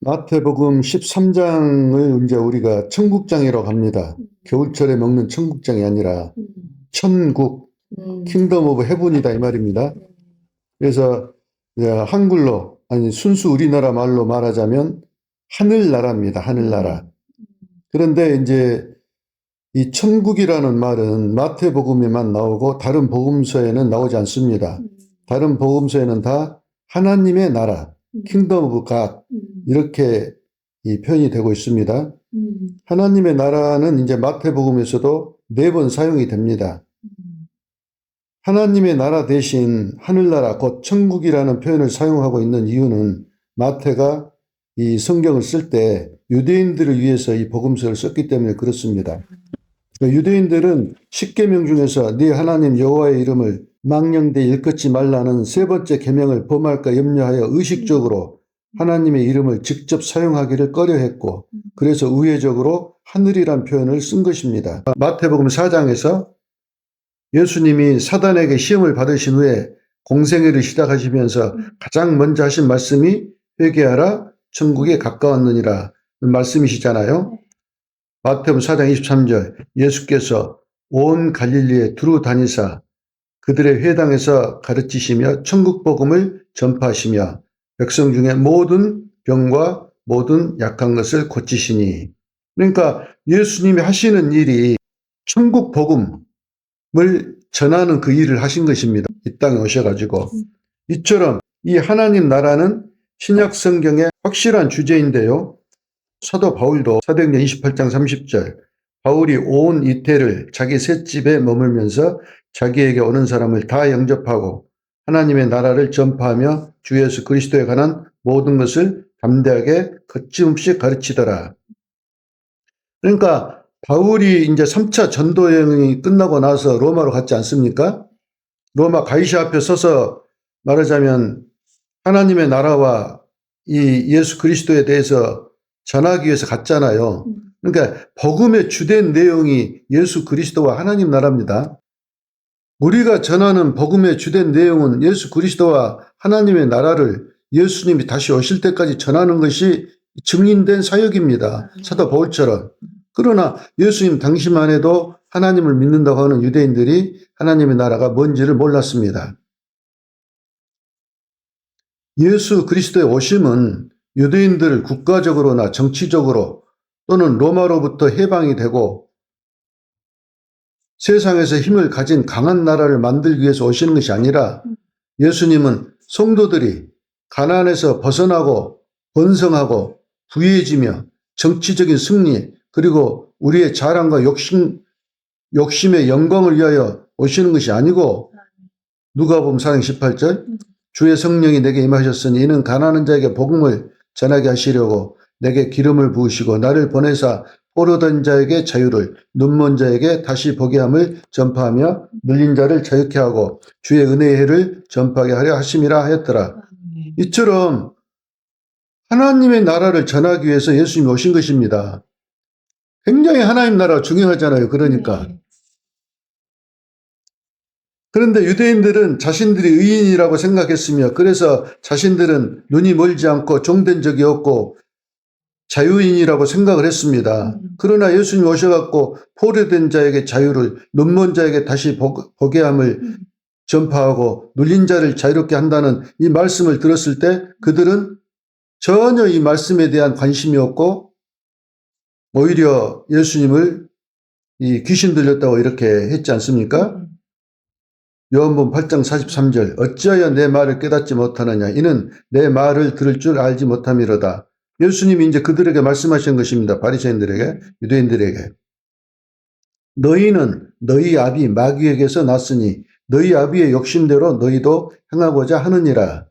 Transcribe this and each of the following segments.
마태복음 13장을 이제 우리가 천국장이라고 합니다. 겨울철에 먹는 천국장이 아니라 음, 천국, 킹덤 오브 헤븐이다 이 말입니다. 그래서 이제 한글로 아니 순수 우리나라 말로 말하자면 하늘나라입니다. 하늘나라. 그런데 이제 이 천국이라는 말은 마태복음에만 나오고 다른 복음서에는 나오지 않습니다. 다른 복음서에는 다 하나님의 나라, 킹덤 오브 갓 이렇게 이 표현이 되고 있습니다. 하나님의 나라는 이제 마태복음에서도 4번 사용이 됩니다. 하나님의 나라 대신 하늘나라 곧 천국이라는 표현을 사용하고 있는 이유는 마태가 이 성경을 쓸 때 유대인들을 위해서 이 복음서를 썼기 때문에 그렇습니다. 유대인들은 십계명 중에서 네 하나님 여호와의 이름을 망령되이 일컫지 말라는 3번째 계명을 범할까 염려하여 의식적으로 하나님의 이름을 직접 사용하기를 꺼려했고 그래서 우회적으로 하늘이란 표현을 쓴 것입니다. 마태복음 4장에서 예수님이 사단에게 시험을 받으신 후에 공생애를 시작하시면서 가장 먼저 하신 말씀이 회개하라 천국에 가까웠느니라 말씀이시잖아요. 마태복음 4장 23절 예수께서 온 갈릴리에 두루 다니사 그들의 회당에서 가르치시며 천국 복음을 전파하시며 백성 중에 모든 병과 모든 약한 것을 고치시니. 그러니까 예수님이 하시는 일이 천국 복음을 전하는 그 일을 하신 것입니다. 이 땅에 오셔가지고. 이처럼 이 하나님 나라는 신약 성경의 확실한 주제인데요. 사도 바울도 사도행전 28장 30절 바울이 온 이태를 자기 셋집에 머물면서 자기에게 오는 사람을 다 영접하고 하나님의 나라를 전파하며 주 예수 그리스도에 관한 모든 것을 담대하게 거침없이 가르치더라. 그러니까 바울이 이제 3차 전도 여행이 끝나고 나서 로마로 갔지 않습니까? 로마 가이사 앞에 서서 말하자면 하나님의 나라와 이 예수 그리스도에 대해서 전하기 위해서 갔잖아요. 그러니까 복음의 주된 내용이 예수 그리스도와 하나님 나라입니다. 우리가 전하는 복음의 주된 내용은 예수 그리스도와 하나님의 나라를 예수님이 다시 오실 때까지 전하는 것이 증인된 사역입니다. 사도 바울처럼. 그러나 예수님 당시만 해도 하나님을 믿는다고 하는 유대인들이 하나님의 나라가 뭔지를 몰랐습니다. 예수 그리스도의 오심은 유대인들을 국가적으로나 정치적으로 또는 로마로부터 해방이 되고 세상에서 힘을 가진 강한 나라를 만들기 위해서 오시는 것이 아니라 예수님은 성도들이 가난에서 벗어나고 번성하고 부유해지며 정치적인 승리 그리고 우리의 자랑과 욕심의 영광을 위하여 오시는 것이 아니고 누가복음 4장 18절 주의 성령이 내게 임하셨으니 이는 가난한 자에게 복음을 전하게 하시려고 내게 기름을 부으시고 나를 보내사 포로된 자에게 자유를 눈먼 자에게 다시 보게 함을 전파하며 눌린 자를 자유케 하고 주의 은혜의 해를 전파하게 하려 하심이라 하였더라. 이처럼 하나님의 나라를 전하기 위해서 예수님이 오신 것입니다. 굉장히 하나님 나라가 중요하잖아요. 그러니까. 그런데 유대인들은 자신들이 의인이라고 생각했으며 그래서 자신들은 눈이 멀지 않고 종된 적이 없고 자유인이라고 생각을 했습니다. 그러나 예수님 오셔갖고 포로된 자에게 자유를 눈먼 자에게 다시 보게 함을 전파하고 눌린 자를 자유롭게 한다는 이 말씀을 들었을 때 그들은 전혀 이 말씀에 대한 관심이 없고 오히려 예수님을 이 귀신 들렸다고 이렇게 했지 않습니까? 요한복음 8장 43절 어찌하여 내 말을 깨닫지 못하느냐 이는 내 말을 들을 줄 알지 못함이로다. 예수님이 이제 그들에게 말씀하신 것입니다. 바리새인들에게 유대인들에게 너희는 너희 아비 마귀에게서 났으니 너희 아비의 욕심대로 너희도 행하고자 하느니라.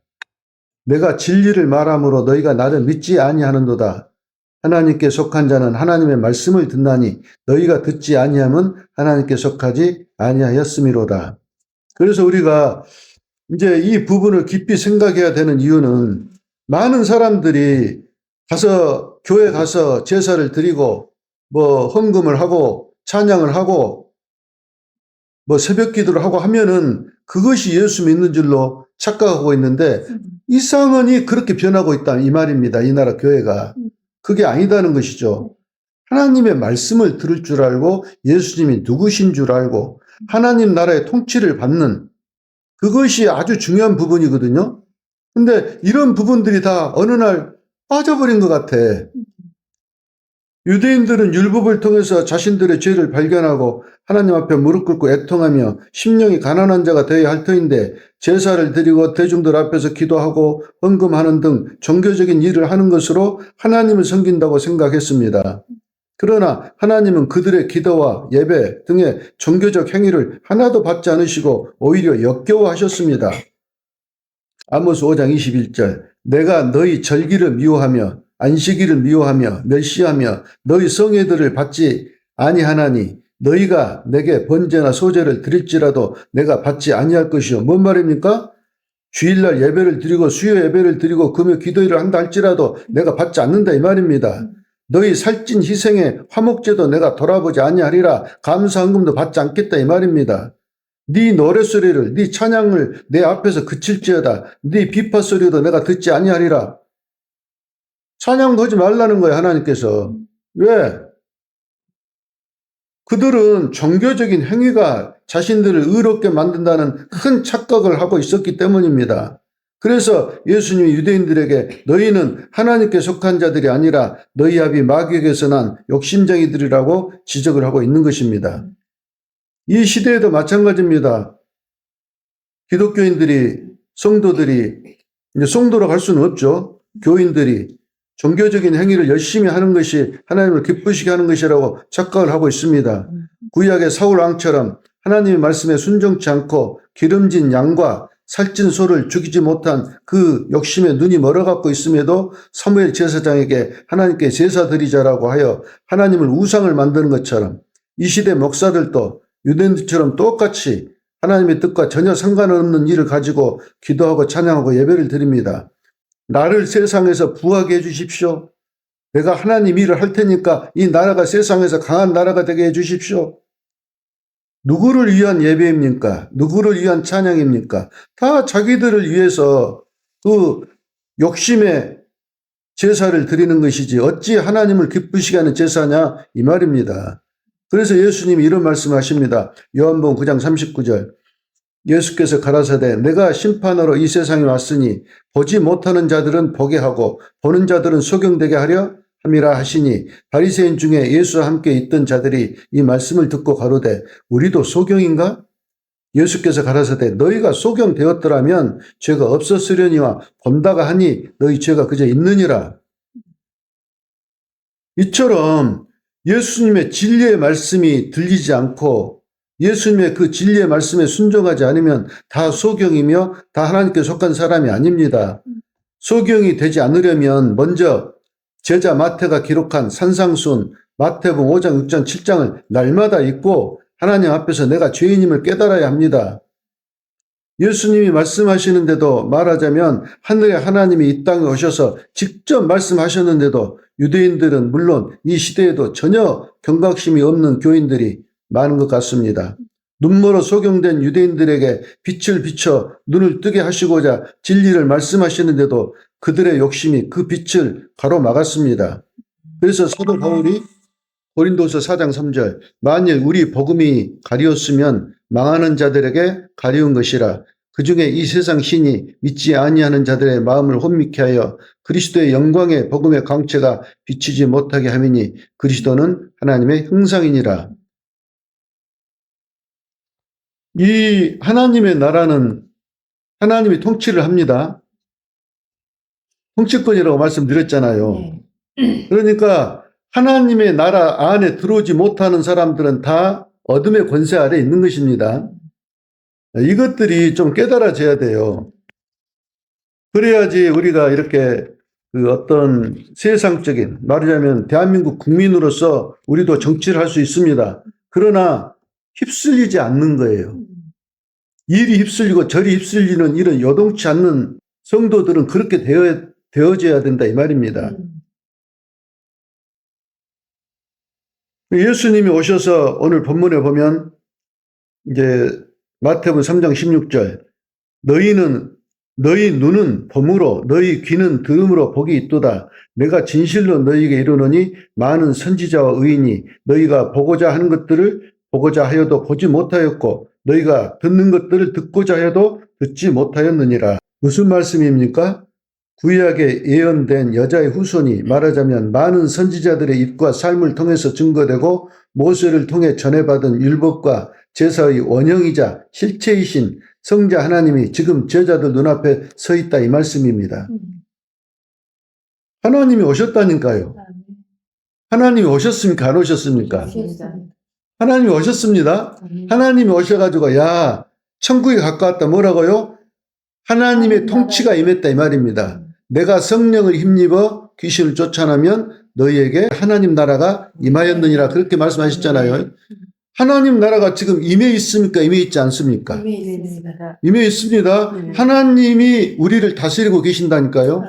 내가 진리를 말함으로 너희가 나를 믿지 아니하는도다. 하나님께 속한 자는 하나님의 말씀을 듣나니 너희가 듣지 아니함은 하나님께 속하지 아니하였음이로다. 그래서 우리가 이제 이 부분을 깊이 생각해야 되는 이유는 많은 사람들이 교회 가서 제사를 드리고 뭐 헌금을 하고 찬양을 하고 뭐 새벽 기도를 하고 하면은 그것이 예수 믿는 줄로 착각하고 있는데 이상은이 그렇게 변하고 있다 이 말입니다. 이 나라 교회가. 그게 아니다는 것이죠. 하나님의 말씀을 들을 줄 알고 예수님이 누구신 줄 알고 하나님 나라의 통치를 받는 그것이 아주 중요한 부분이거든요. 근데 이런 부분들이 다 어느 날 빠져버린 것 같아. 유대인들은 율법을 통해서 자신들의 죄를 발견하고 하나님 앞에 무릎 꿇고 애통하며 심령이 가난한 자가 되어야 할 터인데 제사를 드리고 대중들 앞에서 기도하고 헌금하는 등 종교적인 일을 하는 것으로 하나님을 섬긴다고 생각했습니다. 그러나 하나님은 그들의 기도와 예배 등의 종교적 행위를 하나도 받지 않으시고 오히려 역겨워하셨습니다. 아모스 5장 21절 내가 너희 절기를 미워하며 안식일을 미워하며 멸시하며 너희 성회들을 받지 아니하나니 너희가 내게 번제나 소제를 드릴지라도 내가 받지 아니할 것이요. 뭔 말입니까? 주일날 예배를 드리고 수요 예배를 드리고 금요 기도일을 한다 할지라도 내가 받지 않는다 이 말입니다. 너희 살찐 희생의 화목제도 내가 돌아보지 아니하리라. 감사헌금도 받지 않겠다 이 말입니다. 네 노랫소리를 네 찬양을 내 앞에서 그칠지어다. 네 비파소리도 내가 듣지 아니하리라. 찬양도 하지 말라는 거예요. 하나님께서. 왜? 그들은 종교적인 행위가 자신들을 의롭게 만든다는 큰 착각을 하고 있었기 때문입니다. 그래서 예수님이 유대인들에게 너희는 하나님께 속한 자들이 아니라 너희 아비 마귀에게서 난 욕심쟁이들이라고 지적을 하고 있는 것입니다. 이 시대에도 마찬가지입니다. 기독교인들이 성도들이 이제 성도로 갈 수는 없죠. 교인들이 종교적인 행위를 열심히 하는 것이 하나님을 기쁘시게 하는 것이라고 착각을 하고 있습니다. 구약의 사울 왕처럼 하나님의 말씀에 순종치 않고 기름진 양과 살찐 소를 죽이지 못한 그 욕심에 눈이 멀어갖고 있음에도 사무엘 제사장에게 하나님께 제사 드리자라고 하여 하나님을 우상을 만드는 것처럼 이 시대 목사들도 유대인들처럼 똑같이 하나님의 뜻과 전혀 상관없는 일을 가지고 기도하고 찬양하고 예배를 드립니다. 나를 세상에서 부하게 해주십시오. 내가 하나님 일을 할 테니까 이 나라가 세상에서 강한 나라가 되게 해주십시오. 누구를 위한 예배입니까? 누구를 위한 찬양입니까? 다 자기들을 위해서 그 욕심의 제사를 드리는 것이지 어찌 하나님을 기쁘시게 하는 제사냐 이 말입니다. 그래서 예수님이 이런 말씀하십니다. 요한복음 9장 39절 예수께서 가라사대 내가 심판하러 이 세상에 왔으니 보지 못하는 자들은 보게 하고 보는 자들은 소경되게 하려 함이라 하시니 바리새인 중에 예수와 함께 있던 자들이 이 말씀을 듣고 가로되 우리도 소경인가? 예수께서 가라사대 너희가 소경되었더라면 죄가 없었으려니와 본다가 하니 너희 죄가 그저 있느니라. 이처럼 예수님의 진리의 말씀이 들리지 않고 예수님의 그 진리의 말씀에 순종하지 않으면 다 소경이며 다 하나님께 속한 사람이 아닙니다. 소경이 되지 않으려면 먼저 제자 마태가 기록한 산상순 마태복음 5장 6장 7장을 날마다 읽고 하나님 앞에서 내가 죄인임을 깨달아야 합니다. 예수님이 말씀하시는데도 말하자면 하늘의 하나님이 이 땅에 오셔서 직접 말씀하셨는데도 유대인들은 물론 이 시대에도 전혀 경각심이 없는 교인들이 많은 것 같습니다. 눈멀어 소경된 유대인들에게 빛을 비춰 눈을 뜨게 하시고자 진리를 말씀하시는데도 그들의 욕심이 그 빛을 가로막았습니다. 그래서 사도 바울이 고린도서 4장 3절 만일 우리 복음이 가리웠으면 망하는 자들에게 가리운 것이라 그 중에 이 세상 신이 믿지 아니하는 자들의 마음을 혼미케 하여 그리스도의 영광의 복음의 광채가 비치지 못하게 함이니 그리스도는 하나님의 형상이니라. 이 하나님의 나라는 하나님이 통치를 합니다. 통치권이라고 말씀드렸잖아요. 그러니까 하나님의 나라 안에 들어오지 못하는 사람들은 다 어둠의 권세 아래 있는 것입니다. 이것들이 좀 깨달아져야 돼요. 그래야지 우리가 이렇게 그 어떤 세상적인 말하자면 대한민국 국민으로서 우리도 정치를 할 수 있습니다. 그러나 휩쓸리지 않는 거예요. 이리 휩쓸리고 저리 휩쓸리는 이런 요동치 않는 성도들은 그렇게 되어져야 된다 이 말입니다. 예수님이 오셔서 오늘 본문에 보면 이제 마태복음 3장 16절 너희는 너희 눈은 봄으로 너희 귀는 들음으로 복이 있도다. 내가 진실로 너희에게 이르노니 많은 선지자와 의인이 너희가 보고자 하는 것들을 보고자 하여도 보지 못하였고 너희가 듣는 것들을 듣고자 하여도 듣지 못하였느니라. 무슨 말씀입니까? 구약에 예언된 여자의 후손이 말하자면 많은 선지자들의 입과 삶을 통해서 증거되고 모세를 통해 전해받은 율법과 제사의 원형이자 실체이신 성자 하나님이 지금 제자들 눈앞에 서 있다 이 말씀입니다. 하나님이 오셨다니까요. 하나님이 오셨습니까? 안 오셨습니까? 하나님이 오셨습니다. 하나님이 오셔가지고 야 천국에 가까웠다 뭐라고요? 하나님의 통치가 임했다 이 말입니다. 내가 성령을 힘입어 귀신을 쫓아내면 너희에게 하나님 나라가 임하였느니라 그렇게 말씀하셨잖아요. 하나님 나라가 지금 임해 있습니까? 임해 있지 않습니까? 임해 있습니다. 임해 있습니다. 하나님이 우리를 다스리고 계신다니까요.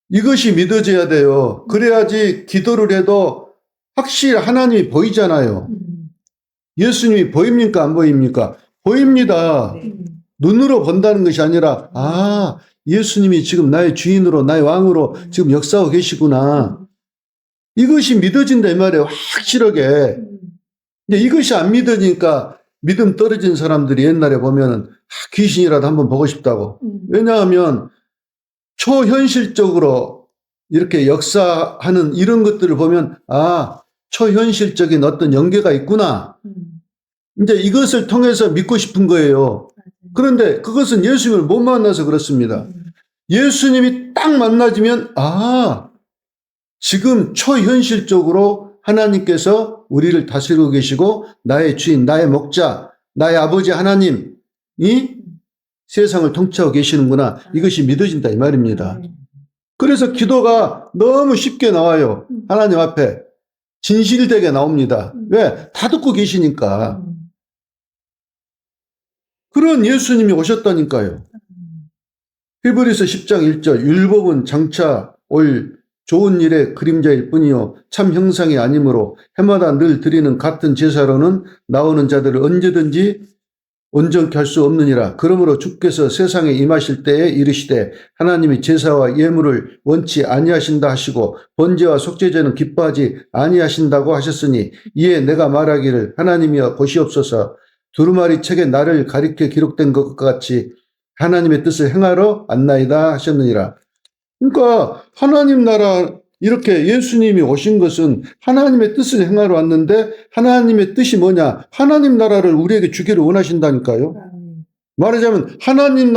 이것이 믿어져야 돼요. 그래야지 기도를 해도 확실히 하나님이 보이잖아요. 예수님이 보입니까? 안 보입니까? 보입니다. 눈으로 본다는 것이 아니라 아 예수님이 지금 나의 주인으로 나의 왕으로 지금 역사하고 계시구나. 이것이 믿어진다 이 말이에요. 확실하게. 근데 이것이 안 믿어지니까 믿음 떨어진 사람들이 옛날에 보면은 귀신이라도 한번 보고 싶다고. 왜냐하면 초현실적으로 이렇게 역사하는 이런 것들을 보면 아 초현실적인 어떤 연계가 있구나. 이제 이것을 통해서 믿고 싶은 거예요. 그런데 그것은 예수님을 못 만나서 그렇습니다. 예수님이 딱 만나지면 아 지금 초현실적으로 하나님께서 우리를 다스리고 계시고 나의 주인, 나의 목자, 나의 아버지 하나님이 세상을 통치하고 계시는구나. 이것이 믿어진다 이 말입니다. 그래서 기도가 너무 쉽게 나와요. 하나님 앞에 진실되게 나옵니다. 왜? 다 듣고 계시니까. 그런 예수님이 오셨다니까요. 히브리서 10장 1절 율법은 장차 올 좋은 일의 그림자일 뿐이요 참 형상이 아니므로 해마다 늘 드리는 같은 제사로는 나오는 자들을 언제든지 온전케 할 수 없느니라. 그러므로 주께서 세상에 임하실 때에 이르시되 하나님이 제사와 예물을 원치 아니하신다 하시고 번제와 속죄제는 기뻐하지 아니하신다고 하셨으니 이에 내가 말하기를 하나님이여 보시옵소서 두루마리 책에 나를 가리켜 기록된 것과 같이 하나님의 뜻을 행하러 왔나이다 하셨느니라. 그러니까 하나님 나라 이렇게 예수님이 오신 것은 하나님의 뜻을 행하러 왔는데 하나님의 뜻이 뭐냐? 하나님 나라를 우리에게 주기를 원하신다니까요. 말하자면 하나님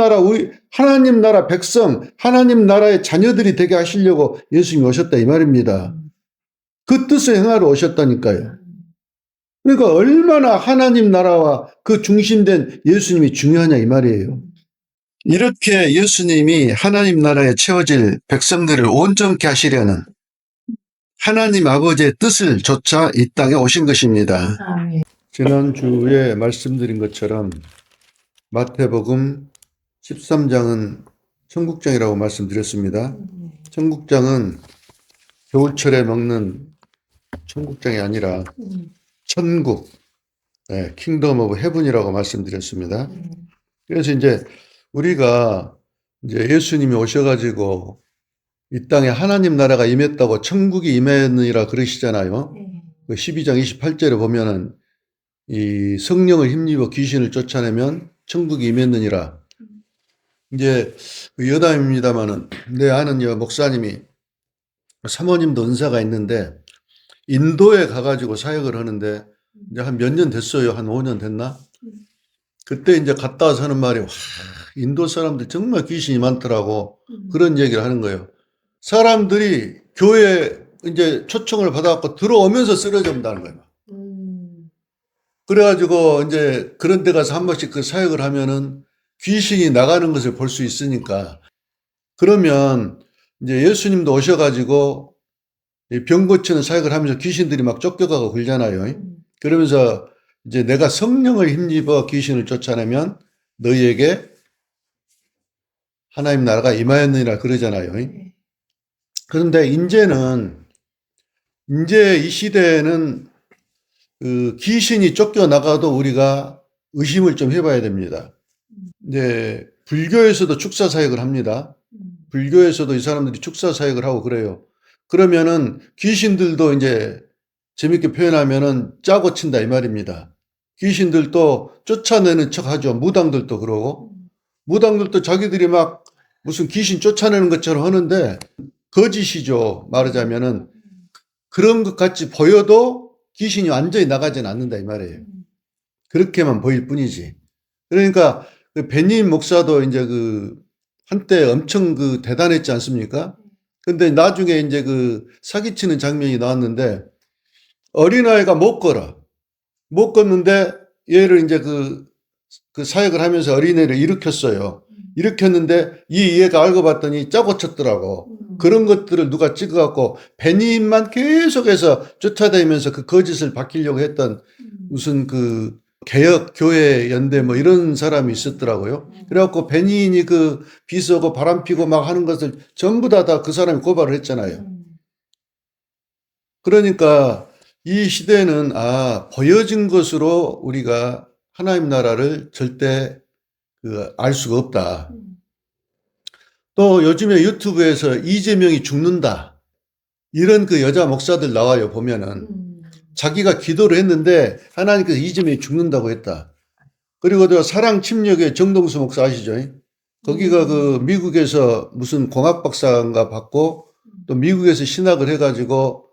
나라 백성, 하나님 나라의 자녀들이 되게 하시려고 예수님이 오셨다 이 말입니다. 그 뜻을 행하러 오셨다니까요. 그러니까 얼마나 하나님 나라와 그 중심된 예수님이 중요하냐 이 말이에요. 이렇게 예수님이 하나님 나라에 채워질 백성들을 온전케 하시려는 하나님 아버지의 뜻을 조차 이 땅에 오신 것입니다. 지난주에 말씀드린 것처럼 마태복음 13장은 청국장이라고 말씀드렸습니다. 청국장은 겨울철에 먹는 청국장이 아니라 천국, 킹덤 오브 헤븐이라고 말씀드렸습니다. 그래서 이제 우리가 이제 예수님이 오셔가지고 이 땅에 하나님 나라가 임했다고 천국이 임했느니라 그러시잖아요. 그 12장 28절에 보면은 이 성령을 힘입어 귀신을 쫓아내면 천국이 임했느니라. 이제 여담입니다만은 내 아는 목사님이 사모님도 은사가 있는데 인도에 가가지고 사역을 하는데 이제 한 몇 년 됐어요. 한 5년 됐나? 그때 이제 갔다 와서 하는 말이 와, 인도 사람들 정말 귀신이 많더라고. 그런 얘기를 하는 거예요. 사람들이 교회 이제 초청을 받아갖고 들어오면서 쓰러져 본다는 거예요. 그래가지고 이제 그런 데 가서 한 번씩 그 사역을 하면은 귀신이 나가는 것을 볼 수 있으니까 그러면 이제 예수님도 오셔가지고 병 고치는 사역을 하면서 귀신들이 막 쫓겨가고 그러잖아요. 그러면서 이제 내가 성령을 힘입어 귀신을 쫓아내면 너희에게 하나님 나라가 임하였느니라 그러잖아요. 그런데 이제 이 시대에는 그 귀신이 쫓겨나가도 우리가 의심을 좀 해봐야 됩니다. 이제 불교에서도 축사 사역을 합니다. 불교에서도 이 사람들이 축사 사역을 하고 그래요. 그러면은 귀신들도 이제 재밌게 표현하면은 짜고 친다 이 말입니다. 귀신들도 쫓아내는 척 하죠. 무당들도 그러고. 무당들도 자기들이 막 무슨 귀신 쫓아내는 것처럼 하는데 거짓이죠. 말하자면은 그런 것 같이 보여도 귀신이 완전히 나가지는 않는다 이 말이에요. 그렇게만 보일 뿐이지. 그러니까 그 베님 목사도 이제 그 한때 엄청 그 대단했지 않습니까? 근데 나중에 이제 그 사기치는 장면이 나왔는데 어린아이가 못 걸어. 못 걷는데 얘를 이제 그 사역을 하면서 어린애를 일으켰어요. 일으켰는데 이 얘가 알고 봤더니 짜고 쳤더라고. 그런 것들을 누가 찍어갖고 베님만 계속해서 쫓아다니면서 그 거짓을 밝히려고 했던 무슨 그 개혁 교회 연대 뭐 이런 사람이 있었더라고요. 그래갖고 베니인이 그 비서고 바람 피고 막 하는 것을 전부 다 그 사람이 고발을 했잖아요. 그러니까 이 시대는 보여진 것으로 우리가 하나님 나라를 절대 알 수가 없다. 또 요즘에 유튜브에서 이재명이 죽는다. 이런 그 여자 목사들 나와요, 보면은. 자기가 기도를 했는데 하나님께서 이재명이 죽는다고 했다. 그리고 또 사랑 침략의 정동수 목사 아시죠? 거기가 그 미국에서 무슨 공학 박사인가 받고 또 미국에서 신학을 해가지고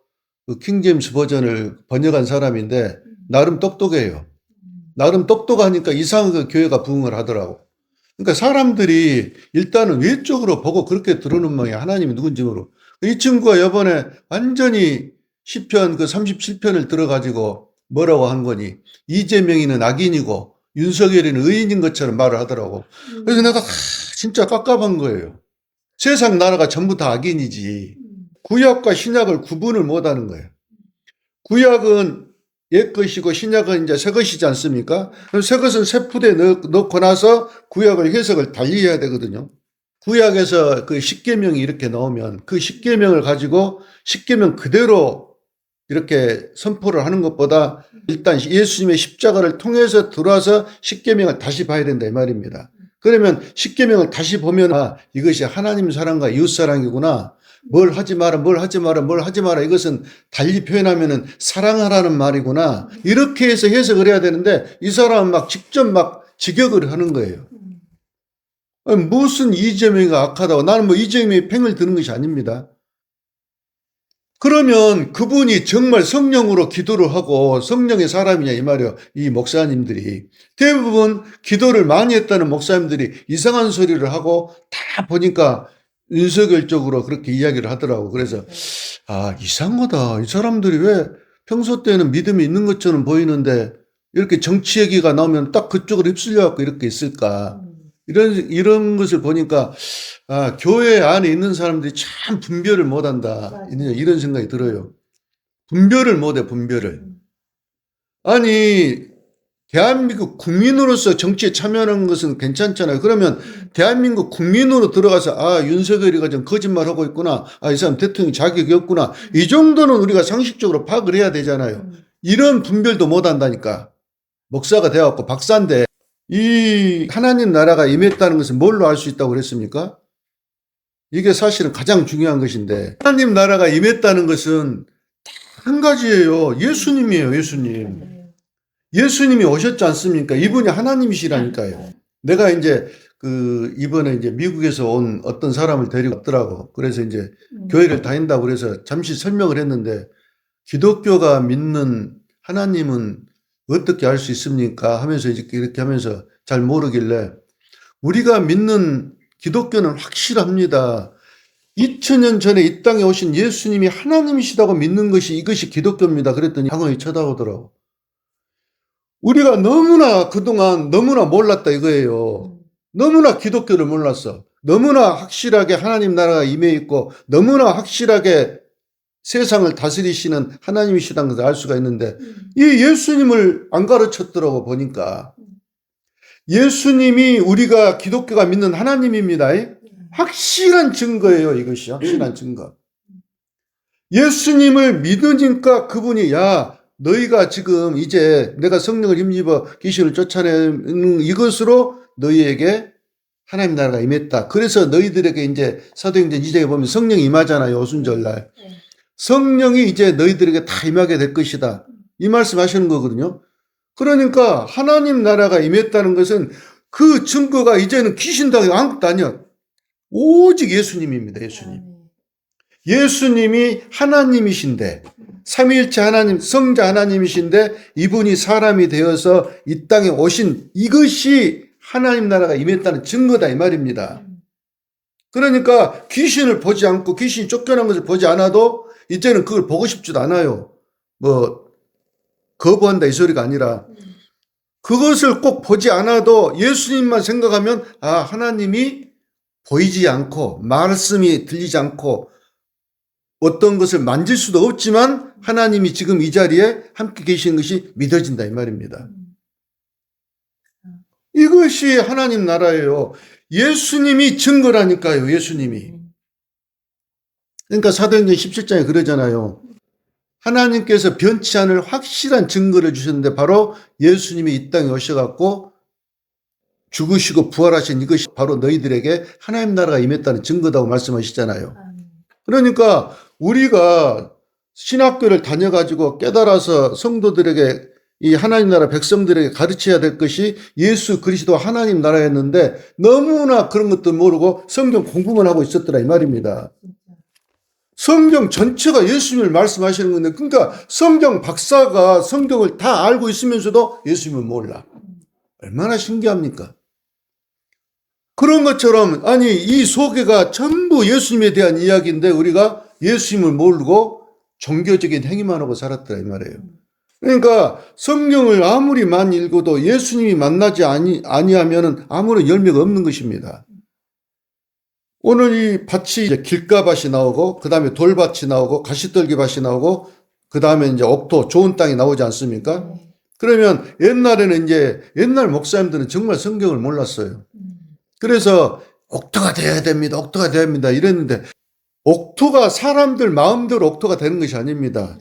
그 킹제임스 버전을 번역한 사람인데 나름 똑똑해요. 나름 똑똑하니까 이상하게 교회가 부흥을 하더라고. 그러니까 사람들이 일단은 외적으로 보고 그렇게 들어오는 모양이야. 하나님이 누군지 모르고. 이 친구가 이번에 완전히 시편 그 37편을 들어가지고 뭐라고 한 거니? 이재명이는 악인이고 윤석열이는 의인인 것처럼 말을 하더라고. 그래서 내가 진짜 깝깝한 거예요. 세상 나라가 전부 다 악인이지. 구약과 신약을 구분을 못 하는 거예요. 구약은 옛 것이고 신약은 이제 새 것이지 않습니까? 그럼 새 것은 새 푸대에 넣고 나서 구약을 해석을 달리 해야 되거든요. 구약에서 그 십계명이 이렇게 나오면 그 십계명을 가지고 십계명 그대로 이렇게 선포를 하는 것보다 일단 예수님의 십자가를 통해서 들어와서 십계명을 다시 봐야 된다 이 말입니다. 그러면 십계명을 다시 보면 이것이 하나님 사랑과 이웃 사랑이구나. 뭘 하지 마라, 뭘 하지 마라, 뭘 하지 마라. 이것은 달리 표현하면은 사랑하라는 말이구나. 이렇게 해서 해석을 해야 되는데 이 사람은 막 직접 막 직역을 하는 거예요. 무슨 이재명이가 악하다고. 나는 뭐 이재명이 팽을 드는 것이 아닙니다. 그러면 그분이 정말 성령으로 기도를 하고 성령의 사람이냐 이 말이에요. 이 목사님들이. 대부분 기도를 많이 했다는 목사님들이 이상한 소리를 하고 다 보니까 윤석열 쪽으로 그렇게 이야기를 하더라고. 그래서 이상하다. 이 사람들이 왜 평소 때는 믿음이 있는 것처럼 보이는데 이렇게 정치 얘기가 나오면 딱 그쪽으로 휩쓸려 갖고 이렇게 있을까. 이런 것을 보니까 교회 안에 있는 사람들이 참 분별을 못한다. 이런 생각이 들어요. 분별을 못해, 분별을. 아니 대한민국 국민으로서 정치에 참여하는 것은 괜찮잖아요. 그러면 대한민국 국민으로 들어가서 윤석열이가 좀 거짓말하고 있구나. 이 사람 대통령이 자격이 없구나. 이 정도는 우리가 상식적으로 파악을 해야 되잖아요. 이런 분별도 못한다니까. 목사가 되어갖고 박사인데 이 하나님 나라가 임했다는 것은 뭘로 알 수 있다고 그랬습니까? 이게 사실은 가장 중요한 것인데 하나님 나라가 임했다는 것은 한 가지예요. 예수님이에요. 예수님. 예수님이 오셨지 않습니까? 이분이 하나님이시라니까요. 내가 이제 이번에 이제 미국에서 온 어떤 사람을 데리고 왔더라고. 그래서 이제 교회를 다닌다고 그래서 잠시 설명을 했는데 기독교가 믿는 하나님은 어떻게 알 수 있습니까? 하면서 이렇게 하면서 잘 모르길래 우리가 믿는 기독교는 확실합니다. 2000년 전에 이 땅에 오신 예수님이 하나님이시다고 믿는 것이 이것이 기독교입니다. 그랬더니 당황히 쳐다보더라고. 우리가 너무나 그동안 너무나 몰랐다 이거예요. 너무나 기독교를 몰랐어. 너무나 확실하게 하나님 나라가 임해 있고 너무나 확실하게 세상을 다스리시는 하나님이시다는 것을 알 수가 있는데 이 예수님을 안 가르쳤더라고 보니까. 예수님이 우리가 기독교가 믿는 하나님입니다. 확실한 증거예요. 이것이 확실한 증거. 예수님을 믿으니까 그분이 너희가 지금 이제 내가 성령을 힘입어 귀신을 쫓아내는 이것으로 너희에게 하나님 나라가 임했다. 그래서 너희들에게 이제 사도행전 2장에 보면 성령이 임하잖아요. 오순절날. 성령이 이제 너희들에게 다 임하게 될 것이다. 이 말씀 하시는 거거든요. 그러니까 하나님 나라가 임했다는 것은 그 증거가 이제는 귀신도 아무것도 아니야. 오직 예수님입니다. 예수님. 예수님이 하나님이신데 삼위일체 하나님, 성자 하나님이신데 이분이 사람이 되어서 이 땅에 오신 이것이 하나님 나라가 임했다는 증거다 이 말입니다. 그러니까 귀신을 보지 않고 귀신이 쫓겨난 것을 보지 않아도 이제는 그걸 보고 싶지도 않아요. 뭐 거부한다 이 소리가 아니라 그것을 꼭 보지 않아도 예수님만 생각하면 아 하나님이 보이지 않고 말씀이 들리지 않고 어떤 것을 만질 수도 없지만 하나님이 지금 이 자리에 함께 계시는 것이 믿어진다 이 말입니다. 이것이 하나님 나라예요. 예수님이 증거라니까요. 예수님이. 그러니까 사도행전 17장에 그러잖아요. 하나님께서 변치 않을 확실한 증거를 주셨는데 바로 예수님이 이 땅에 오셔갖고 죽으시고 부활하신 이것이 바로 너희들에게 하나님 나라가 임했다는 증거다고 말씀하시잖아요. 그러니까 우리가 신학교를 다녀가지고 깨달아서 성도들에게 이 하나님 나라 백성들에게 가르쳐야 될 것이 예수 그리스도 하나님 나라였는데 너무나 그런 것도 모르고 성경 공부만 하고 있었더라 이 말입니다. 성경 전체가 예수님을 말씀하시는 건데 그러니까 성경 박사가 성경을 다 알고 있으면서도 예수님을 몰라. 얼마나 신기합니까? 그런 것처럼 아니 이 소개가 전부 예수님에 대한 이야기인데 우리가 예수님을 모르고 종교적인 행위만 하고 살았더라 이 말이에요. 그러니까 성경을 아무리 많이 읽어도 예수님이 만나지 아니하면은 아무런 열매가 없는 것입니다. 오늘 이 밭이 이제 길가밭이 나오고 그 다음에 돌밭이 나오고 가시떨기밭이 나오고 그 다음에 이제 옥토 좋은 땅이 나오지 않습니까? 그러면 옛날에는 이제 옛날 목사님들은 정말 성경을 몰랐어요. 그래서 옥토가 돼야 됩니다. 옥토가 돼야 됩니다. 이랬는데 옥토가 사람들 마음대로 옥토가 되는 것이 아닙니다.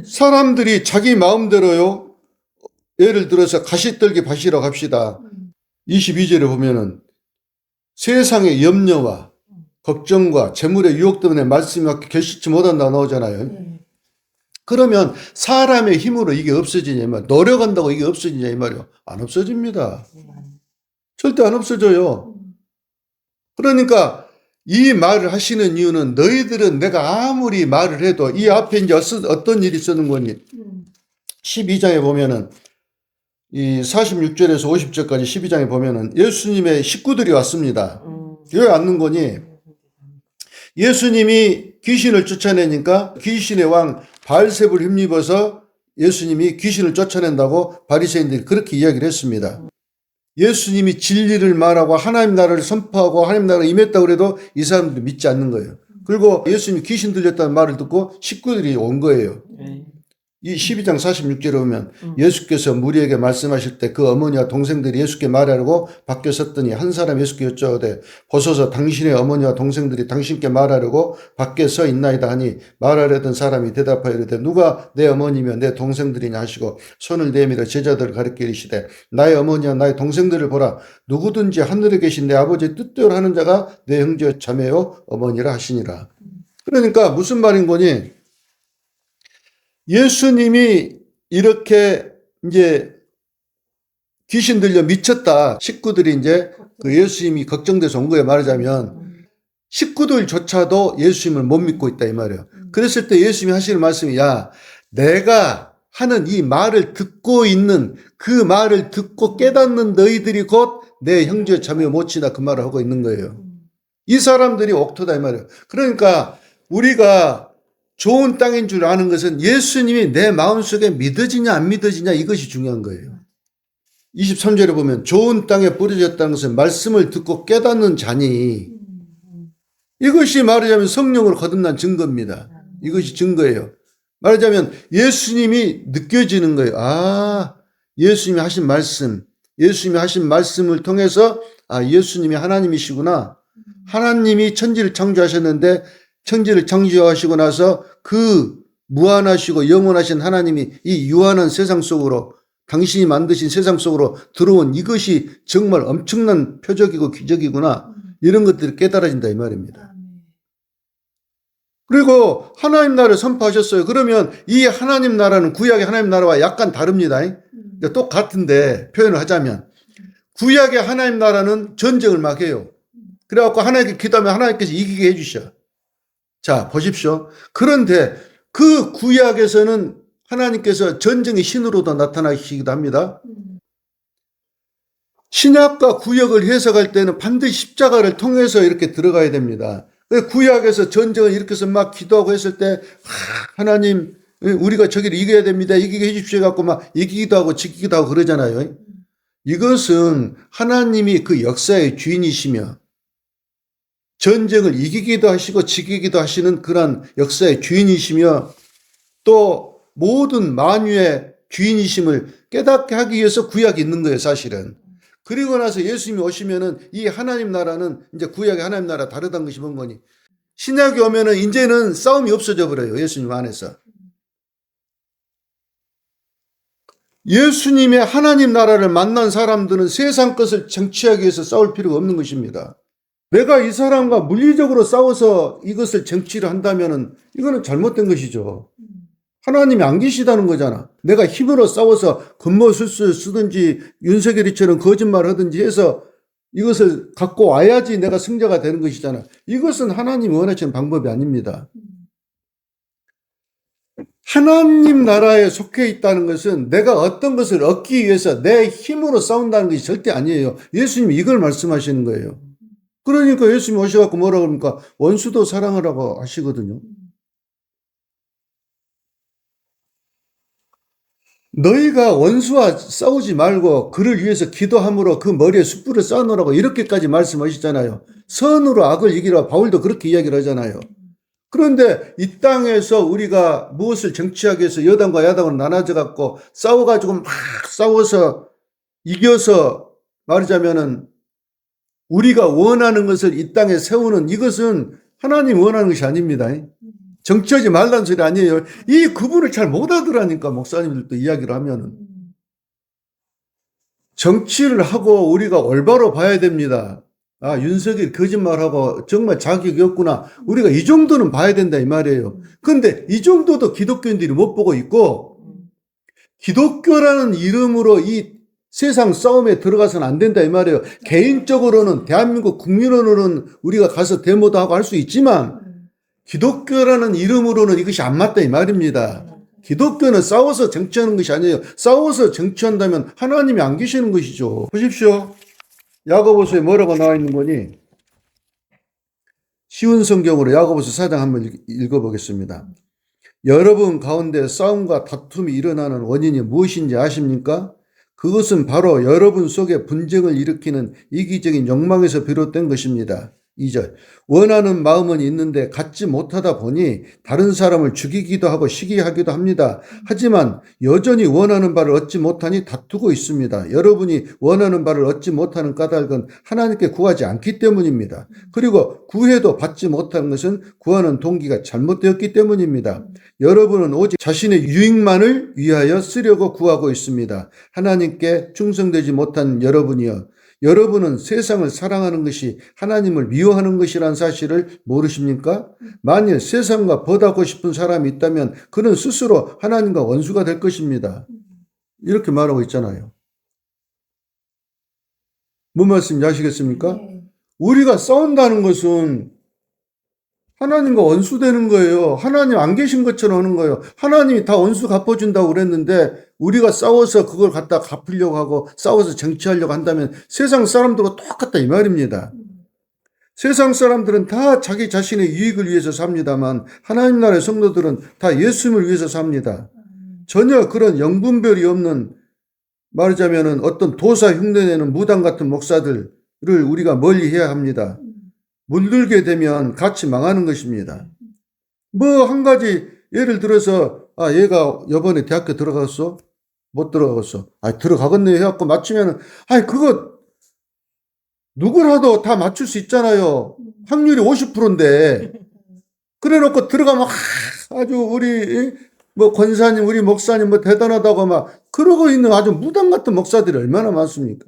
사람들이 자기 마음대로요. 예를 들어서 가시떨기 밭이라고 합시다. 22절에 보면은 세상의 염려와 걱정과 재물의 유혹 때문에 말씀이 막 결실치 못한다고 나오잖아요. 그러면 사람의 힘으로 이게 없어지냐 이 말. 노력한다고 이게 없어지냐 이 말이요. 안 없어집니다. 절대 안 없어져요. 그러니까 이 말을 하시는 이유는 너희들은 내가 아무리 말을 해도 이 앞에 이제 어떤 일이 있었는 거니? 12장에 보면은 이 46절에서 50절까지 12장에 보면은 예수님의 식구들이 왔습니다. 왜 왔는 거니? 예수님이 귀신을 쫓아내니까 귀신의 왕 바알세불 힘입어서 예수님이 귀신을 쫓아낸다고 바리새인들이 그렇게 이야기를 했습니다. 예수님이 진리를 말하고 하나님 나라를 선포하고 하나님 나라가 임했다고 해도 이 사람들이 믿지 않는 거예요. 그리고 예수님이 귀신 들렸다는 말을 듣고 식구들이 온 거예요. 이 12장 46절에 보면 예수께서 무리에게 말씀하실 때 그 어머니와 동생들이 예수께 말하려고 밖에 섰더니 한 사람 예수께 여쭤오되 보소서 당신의 어머니와 동생들이 당신께 말하려고 밖에 서 있나이다 하니 말하려던 사람이 대답하여 이르되 누가 내 어머니며 내 동생들이냐 하시고 손을 내밀어 제자들을 가리켜 이르시되 나의 어머니와 나의 동생들을 보라 누구든지 하늘에 계신 내 아버지의 뜻대로 하는 자가 내 형제 자매요 어머니라 하시니라. 그러니까 무슨 말인 거니? 예수님이 이렇게 이제 귀신 들려 미쳤다. 식구들이 이제 그 예수님이 걱정돼서 온 거예요. 말하자면 식구들조차도 예수님을 못 믿고 있다 이 말이에요. 그랬을 때 예수님이 하시는 말씀이 야 내가 하는 이 말을 듣고 있는 그 말을 듣고 깨닫는 너희들이 곧 내 형제 자매 못이다 그 말을 하고 있는 거예요. 이 사람들이 옥토다 이 말이에요. 그러니까 우리가 좋은 땅인 줄 아는 것은 예수님이 내 마음속에 믿어지냐 안 믿어지냐 이것이 중요한 거예요. 23절에 보면 좋은 땅에 뿌려졌다는 것은 말씀을 듣고 깨닫는 자니 이것이 말하자면 성령으로 거듭난 증거입니다. 이것이 증거예요. 말하자면 예수님이 느껴지는 거예요. 아, 예수님이 하신 말씀, 예수님이 하신 말씀을 통해서 아, 예수님이 하나님이시구나. 하나님이 천지를 창조하셨는데 천지를 창조하시고 나서 그 무한하시고 영원하신 하나님이 이 유한한 세상 속으로 당신이 만드신 세상 속으로 들어온 이것이 정말 엄청난 표적이고 기적이구나. 이런 것들이 깨달아진다 이 말입니다. 그리고 하나님 나라를 선포하셨어요. 그러면 이 하나님 나라는 구약의 하나님 나라와 약간 다릅니다. 똑같은데 표현을 하자면 구약의 하나님 나라는 전쟁을 막 해요. 그래갖고 하나님께 기도하면 하나님께서 이기게 해주셔. 자, 보십시오. 그런데 그 구약에서는 하나님께서 전쟁의 신으로도 나타나시기도 합니다. 신약과 구약을 해석할 때는 반드시 십자가를 통해서 이렇게 들어가야 됩니다. 구약에서 전쟁을 일으켜서 막 기도하고 했을 때 하나님 우리가 저기를 이겨야 됩니다. 이기게 해주십시오 갖고 막 이기기도 하고 지키기도 하고 그러잖아요. 이것은 하나님이 그 역사의 주인이시며 전쟁을 이기기도 하시고 지키기도 하시는 그런 역사의 주인이시며 또 모든 만유의 주인이심을 깨닫게 하기 위해서 구약이 있는 거예요, 사실은. 그리고 나서 예수님이 오시면은 이 하나님 나라는 이제 구약의 하나님 나라 다르다는 것이 뭔 거니? 신약이 오면은 이제는 싸움이 없어져 버려요, 예수님 안에서. 예수님의 하나님 나라를 만난 사람들은 세상 것을 쟁취하기 위해서 싸울 필요가 없는 것입니다. 내가 이 사람과 물리적으로 싸워서 이것을 쟁취를 한다면은 이거는 잘못된 것이죠. 하나님이 안 계시다는 거잖아. 내가 힘으로 싸워서 금모술수 쓰든지 윤석열이처럼 거짓말을 하든지 해서 이것을 갖고 와야지 내가 승자가 되는 것이잖아. 이것은 하나님이 원하시는 방법이 아닙니다. 하나님 나라에 속해 있다는 것은 내가 어떤 것을 얻기 위해서 내 힘으로 싸운다는 것이 절대 아니에요. 예수님이 이걸 말씀하시는 거예요. 그러니까 예수님이 오셔갖고 뭐라고 합니까? 원수도 사랑하라고 하시거든요. 너희가 원수와 싸우지 말고 그를 위해서 기도함으로 그 머리에 숯불을 쌓아놓으라고 이렇게까지 말씀하시잖아요. 선으로 악을 이기라 바울도 그렇게 이야기를 하잖아요. 그런데 이 땅에서 우리가 무엇을 쟁취하기 위해서 여당과 야당으로 나눠져 갖고 싸워가지고 막 싸워서 이겨서 말하자면은 우리가 원하는 것을 이 땅에 세우는 이것은 하나님 원하는 것이 아닙니다. 정치하지 말라는 소리 아니에요. 이 구분을 잘 못하더라니까 목사님들도 이야기를 하면은. 정치를 하고 우리가 올바로 봐야 됩니다. 아, 윤석열이 거짓말하고 정말 자격이 없구나. 우리가 이 정도는 봐야 된다 이 말이에요. 그런데 이 정도도 기독교인들이 못 보고 있고 기독교라는 이름으로 이 세상 싸움에 들어가서는 안 된다 이 말이에요. 개인적으로는 대한민국 국민으로는 우리가 가서 데모도 하고 할 수 있지만 기독교라는 이름으로는 이것이 안 맞다 이 말입니다. 기독교는 싸워서 정치하는 것이 아니에요. 싸워서 정치한다면 하나님이 안 계시는 것이죠. 보십시오. 야고보서에 뭐라고 나와 있는 거니? 쉬운 성경으로 야고보서 4장 한번 읽어보겠습니다. 여러분 가운데 싸움과 다툼이 일어나는 원인이 무엇인지 아십니까? 그것은 바로 여러분 속에 분쟁을 일으키는 이기적인 욕망에서 비롯된 것입니다. 2절. 원하는 마음은 있는데 갖지 못하다 보니 다른 사람을 죽이기도 하고 시기하기도 합니다. 하지만 여전히 원하는 바를 얻지 못하니 다투고 있습니다. 여러분이 원하는 바를 얻지 못하는 까닭은 하나님께 구하지 않기 때문입니다. 그리고 구해도 받지 못하는 것은 구하는 동기가 잘못되었기 때문입니다. 여러분은 오직 자신의 유익만을 위하여 쓰려고 구하고 있습니다. 하나님께 충성되지 못한 여러분이여. 여러분은 세상을 사랑하는 것이 하나님을 미워하는 것이라는 사실을 모르십니까? 만일 세상과 벌하고 싶은 사람이 있다면 그는 스스로 하나님과 원수가 될 것입니다. 이렇게 말하고 있잖아요. 뭔 말씀인지 아시겠습니까? 우리가 싸운다는 것은 하나님과 원수되는 거예요. 하나님 안 계신 것처럼 하는 거예요. 하나님이 다 원수 갚아준다고 그랬는데 우리가 싸워서 그걸 갖다 갚으려고 하고 싸워서 정치하려고 한다면 세상 사람들과 똑같다 이 말입니다. 세상 사람들은 다 자기 자신의 이익을 위해서 삽니다만 하나님 나라의 성도들은 다 예수님을 위해서 삽니다. 전혀 그런 영분별이 없는 말하자면 어떤 도사 흉내내는 무당 같은 목사들을 우리가 멀리 해야 합니다. 물들게 되면 같이 망하는 것입니다. 뭐 한 가지 예를 들어서 얘가 이번에 대학교 들어갔어? 못 들어갔어. 들어가겠네 해갖고 맞추면은 그거 누구라도 다 맞출 수 있잖아요. 확률이 50%인데 그래 놓고 들어가면 아주 우리 뭐 권사님 우리 목사님 뭐 대단하다고 막 그러고 있는 아주 무당 같은 목사들이 얼마나 많습니까?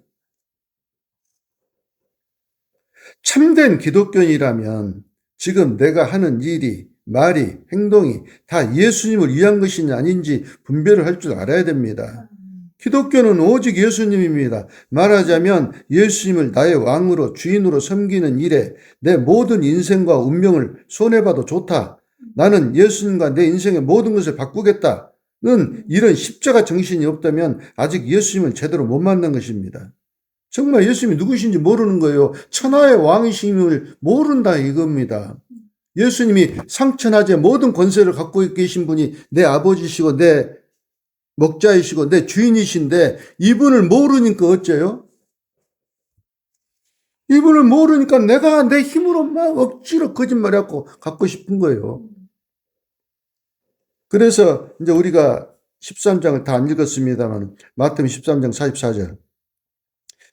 참된 기독교인이라면 지금 내가 하는 일이, 말이, 행동이 다 예수님을 위한 것이냐 아닌지 분별을 할 줄 알아야 됩니다. 기독교는 오직 예수님입니다. 말하자면 예수님을 나의 왕으로 주인으로 섬기는 일에 내 모든 인생과 운명을 손해봐도 좋다. 나는 예수님과 내 인생의 모든 것을 바꾸겠다는 이런 십자가 정신이 없다면 아직 예수님을 제대로 못 만난 것입니다. 정말 예수님이 누구신지 모르는 거예요. 천하의 왕이심을 모른다 이겁니다. 예수님이 상천하제 모든 권세를 갖고 계신 분이 내 아버지시고 내 목자이시고 내 주인이신데 이분을 모르니까 어째요? 이분을 모르니까 내가 내 힘으로 막 억지로 거짓말해갖고 갖고 싶은 거예요. 그래서 이제 우리가 13장을 다 안 읽었습니다만 마태복음 13장 44절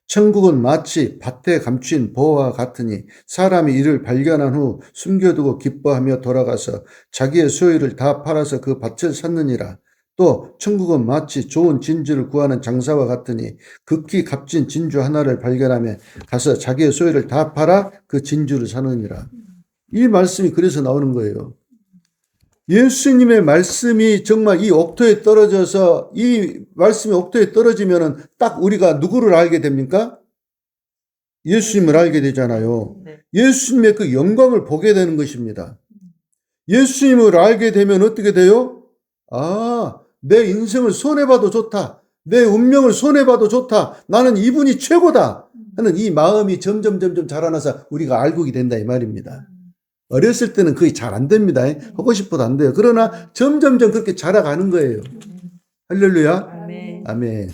천국은 마치 밭에 감춘 보화와 같으니 사람이 이를 발견한 후 숨겨두고 기뻐하며 돌아가서 자기의 소유를 다 팔아서 그 밭을 샀느니라. 또 천국은 마치 좋은 진주를 구하는 장사와 같으니 극히 값진 진주 하나를 발견하며 가서 자기의 소유를 다 팔아 그 진주를 사느니라. 이 말씀이 그래서 나오는 거예요. 예수님의 말씀이 정말 이 옥토에 떨어져서 이 말씀이 옥토에 떨어지면은 딱 우리가 누구를 알게 됩니까? 예수님을 알게 되잖아요. 예수님의 그 영광을 보게 되는 것입니다. 예수님을 알게 되면 어떻게 돼요? 아, 내 인생을 손해봐도 좋다. 내 운명을 손해봐도 좋다. 나는 이분이 최고다. 하는 이 마음이 점점 자라나서 우리가 알게 된다 이 말입니다. 어렸을 때는 거의 잘 안 됩니다. 하고 싶어도 안 돼요. 그러나 점점 그렇게 자라가는 거예요. 할렐루야. 아멘. 아멘.